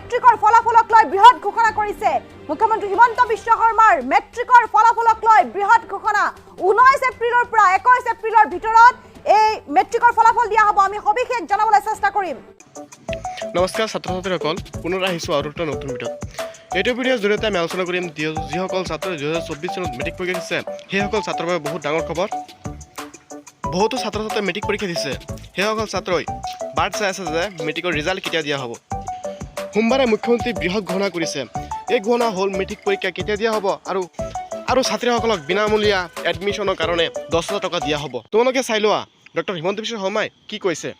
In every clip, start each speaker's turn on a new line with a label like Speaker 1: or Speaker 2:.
Speaker 1: মেট্ৰিকৰ ফলাফলক লৈ বৃহৎ ঘোষণা কৰিছে মুখ্যমন্ত্ৰী হিমন্ত বিশ্ব শৰ্মাৰ মেট্ৰিকৰ ফলাফলক লৈ বৃহৎ ঘোষণা 19 এপ্ৰিলৰ পৰা 21 এপ্ৰিলৰ ভিতৰত এই মেট্ৰিকৰ ফলাফল দিয়া হ'ব আমি সবিশেষ জনাবলৈ চেষ্টা কৰিম
Speaker 2: নমস্কাৰ ছাত্ৰ ছাত্ৰীসকল পুনৰ আহিছোঁ আৰু এটা নতুন ভিডিঅ' এইটো ভিডিঅ'ৰ জৰিয়তে আমি আলোচনা কৰিম যিসকল ছাত্ৰই 2024 চনত মেট্ৰিক পৰীক্ষা দিছে সেইসকল ছাত্ৰৰ বাবে বহুত ডাঙৰ খবৰ বহুতো ছাত্ৰ ছাত্ৰীয়ে মেট্ৰিক পৰীক্ষা দিছে সেইসকল ছাত্ৰই বাট চাই আছে যে মেট্ৰিকৰ ৰিজাল্ট কেতিয়া দিয়া হ'ব সোমবাৰে মুখ্যমন্ত্ৰী বৃহৎ ঘোষণা কৰিছে এই ঘোষণা হ'ল মেট্ৰিক পৰীক্ষা কেতিয়া দিয়া হ'ব আৰু ছাত্ৰীসকলক বিনামূলীয়া এডমিশ্যনৰ কাৰণে 10,000 টকা দিয়া হ'ব তোমালোকে চাই লোৱা ডক্টৰ হিমন্ত বিশ্ব শৰ্মাই কি কৈছে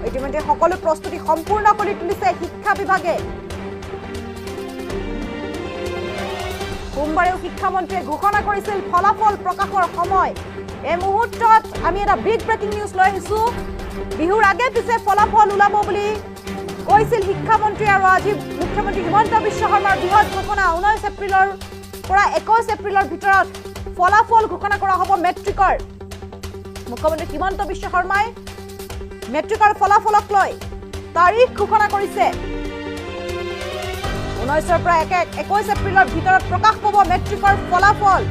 Speaker 1: ইতিমধ্যে সকলো প্ৰস্তুতি সম্পূৰ্ণ কৰি তুলিছে শিক্ষা বিভাগে সোমবাৰেও শিক্ষামন্ত্ৰীয়ে ঘোষণা কৰিছিল ফলাফল প্ৰকাশৰ সময় এই মুহূৰ্তত আমি এটা বিগ ব্ৰেকিং নিউজ লৈ আহিছো বিহুৰ আগে পিছে ফলাফল ওলাব বুলি কৈছিল শিক্ষামন্ত্ৰী আৰু আজি মুখ্যমন্ত্ৰী হিমন্ত বিশ্ব শৰ্মাৰ বৃহৎ ঘোষণা 19 এপ্ৰিলৰ পৰা 21 এপ্ৰিলৰ ভিতৰত ফলাফল ঘোষণা কৰা হ'ব মেট্ৰিকৰ মুখ্যমন্ত্ৰী হিমন্ত বিশ্ব শৰ্মাই মেট্ৰিকৰ ফলাফলক লৈ তাৰিখ ঘোষণা কৰিছে 19 পৰা 21 এপ্ৰিলৰ ভিতৰত প্ৰকাশ পাব মেট্ৰিকৰ ফলাফল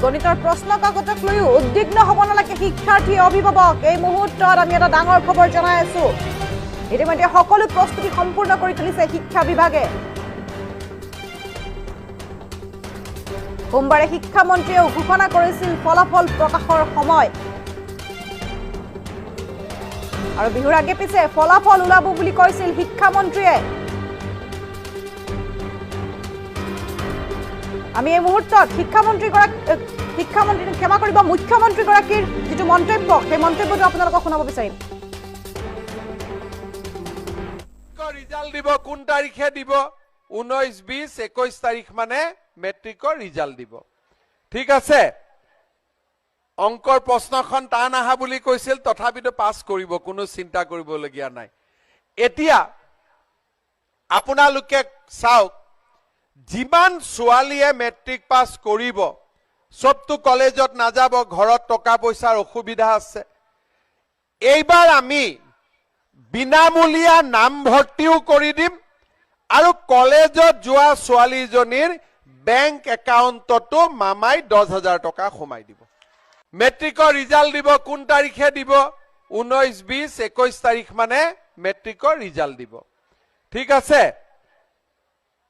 Speaker 1: গণিতৰ প্ৰশ্ন কাকতক লৈও উদ্বিগ্ন হ'ব নালাগে শিক্ষাৰ্থী অভিভাৱক এই মুহূৰ্তত আমি এটা ডাঙৰ খবৰ জনাই আছো ইতিমধ্যে সকলো প্ৰস্তুতি সম্পূৰ্ণ কৰি তুলিছে শিক্ষা বিভাগে সোমবাৰে শিক্ষামন্ত্ৰীয়ে ঘোষণা কৰিছিল ফলাফল প্ৰকাশৰ সময় আৰু বিহুৰ আগে পিছে ফলাফল ওলাব বুলি কৈছিল শিক্ষামন্ত্ৰীয়ে আমি এই মুহূৰ্তত শিক্ষামন্ত্ৰী ক্ষমা কৰিব মুখ্যমন্ত্ৰী গৰাকীৰ যেটো মন্তব্য সেই মন্তব্যটো আপোনালোকক শুনাব বিচাৰিম
Speaker 3: ৰিজাল্ট দিব কোন তাৰিখে দিব 19 20 21 তাৰিখ মানে মেট্ৰিকৰ ৰিজাল্ট দিব ঠিক আছে অংকৰ প্ৰশ্নখন টান আহা বুলি কৈছিল তথাপিতো পাছ কৰিব কোনো চিন্তা কৰিবলগীয়া নাই এতিয়া আপোনালোকে চাওক যিমান ছোৱালীয়ে মেট্ৰিক পাছ কৰিব সবটো কলেজত নাযাব ঘৰত টকা পইচাৰ অসুবিধা আছে এইবাৰ আমি বিনামূলীয়া নামভৰ্তিও কৰি দিম আৰু কলেজত যোৱা ছোৱালীজনীৰ বেংক একাউণ্টতো মামাই 10,000 টকা সোমাই দিব মেট্ৰিকৰ ৰিজাল্ট দিব কোন তাৰিখে দিব 19 20 21 তাৰিখ মানে মেট্ৰিকৰ ৰিজাল্ট দিব ঠিক আছে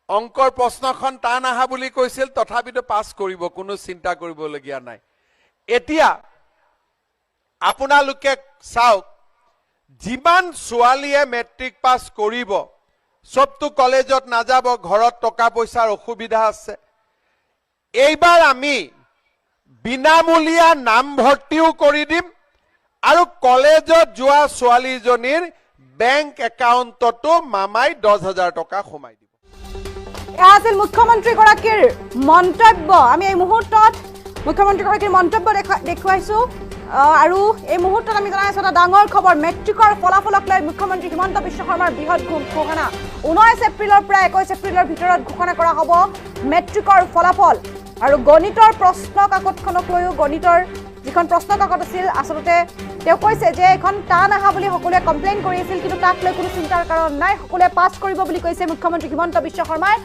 Speaker 3: অংকৰ প্ৰশ্নখন টান আহা বুলি কৈছিল তথাপিতো পাছ কৰিব কোনো চিন্তা কৰিবলগীয়া নাই এতিয়া আপোনালোকে চাওক যিমান ছোৱালীয়ে মেট্ৰিক পাছ কৰিব সবটো কলেজত নাযাব ঘৰত টকা পইচাৰ অসুবিধা আছে এইবাৰ আমি বিনামূলীয়া নামভৰ্তিও কৰি দিম আৰু কলেজত যোৱা ছোৱালীজনীৰ বেংক একাউণ্টতো মামাই 10,000 টকা সোমাই দিব
Speaker 1: আছিল মুখ্যমন্ত্ৰী গৰাকীৰ মন্তব্য আমি এই মুহূৰ্তত মুখ্যমন্ত্ৰী গৰাকীৰ মন্তব্য দেখুৱাইছো আৰু এই মুহূৰ্তত আমি জনাইছো এটা ডাঙৰ খবৰ মেট্ৰিকৰ ফলাফলক লৈ মুখ্যমন্ত্ৰী হিমন্ত বিশ্ব শৰ্মাৰ বৃহৎ ঘোষণা 19 এপ্ৰিলৰ পৰা 21 এপ্ৰিলৰ ভিতৰত ঘোষণা কৰা হ'ব মেট্ৰিকৰ ফলাফল আৰু গণিতৰ প্ৰশ্ন কাকতখনক লৈও গণিতৰ যিখন প্ৰশ্ন কাকত আছিল আচলতে তেওঁ কৈছে যে এখন টান আহা বুলি সকলোৱে কমপ্লেইন কৰি আছিল কিন্তু তাক লৈ কোনো চিন্তাৰ কাৰণ নাই সকলোৱে পাছ কৰিব বুলি কৈছে মুখ্যমন্ত্ৰী হিমন্ত বিশ্ব শৰ্মাই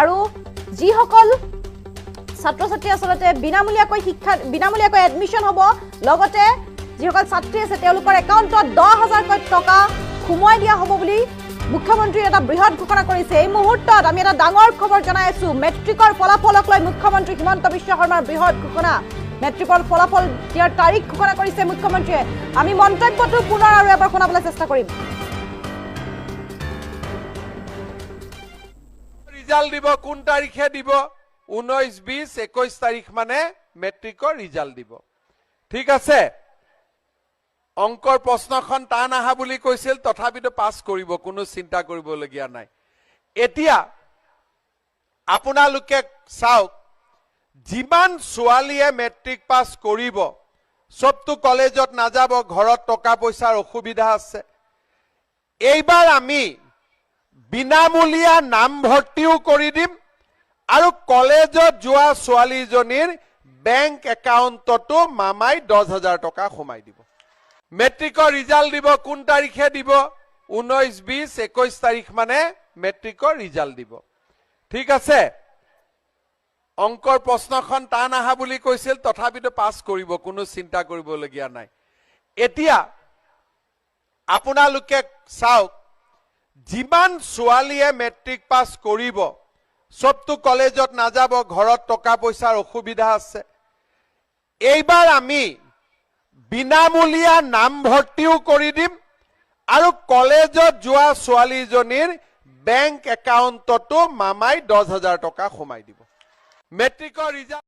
Speaker 1: আৰু যিসকল ছাত্ৰ ছাত্ৰী আচলতে বিনামূলীয়াকৈ এডমিশ্যন হ'ব লগতে যিসকল ছাত্ৰী আছে তেওঁলোকৰ একাউণ্টত 10,000 টকা সোমোৱাই দিয়া হ'ব বুলি মুখ্যমন্ত্ৰীয়ে এটা বৃহৎ ঘোষণা কৰিছে এই মুহূৰ্তত আমি এটা ডাঙৰ খবৰ জনাই আছো মেট্ৰিকৰ ফলাফলক লৈ মুখ্যমন্ত্ৰী হিমন্ত বিশ্ব শৰ্মাৰ বৃহৎ ঘোষণা মেট্ৰিকৰ ফলাফল দিয়াৰ তাৰিখ ঘোষণা কৰিছে মুখ্যমন্ত্ৰীয়ে আমি মন্তব্যটো পুনৰ আৰু এবাৰ শুনাবলৈ চেষ্টা কৰিম
Speaker 3: ৰিজাল্ট দিব কোন তাৰিখে দিব 19 20 21 তাৰিখ মানে মেট্ৰিকৰ ৰিজাল্ট দিব ঠিক আছে অংকৰ প্ৰশ্নখন টান আহা বুলি কৈছিল তথাপিতো পাছ কৰিব কোনো চিন্তা কৰিবলগীয়া নাই এতিয়া আপোনালোকে চাওক যিমান ছোৱালীয়ে মেট্ৰিক পাছ কৰিব সবটো কলেজত নাযাব ঘৰত টকা পইচাৰ অসুবিধা আছে এইবাৰ আমি বিনামূলীয়া নামভৰ্তিও কৰি দিম আৰু কলেজত যোৱা ছোৱালীজনীৰ বেংক একাউণ্টতো মামাই 10,000 টকা সোমাই দিব মেট্ৰিকৰ ৰিজাল্ট দিব কোন তাৰিখে দিব 19, 20, 21 তাৰিখ মানে মেট্ৰিকৰ ৰিজাল্ট দিব। ঠিক আছে, অংকৰ প্ৰশ্নখন টান আহা বুলি কৈছিল, তথাপিতো পাছ কৰিব, কোনো চিন্তা কৰিবলগীয়া নাই। এতিয়া আপোনালোকে চাওক, যিমান ছোৱালীয়ে মেট্ৰিক পাছ কৰিব, সবটো কলেজত নাযাব, ঘৰত টকা পইচাৰ অসুবিধা আছে। এইবাৰ আমি বিনামূলীয়া নামভৰ্তিও কৰি দিম আৰু কলেজত যোৱা ছোৱালীজনীৰ বেংক একাউণ্টতো মামাই 10,000 টকা সোমাই দিব। মেট্ৰিকৰ ৰিজাল্ট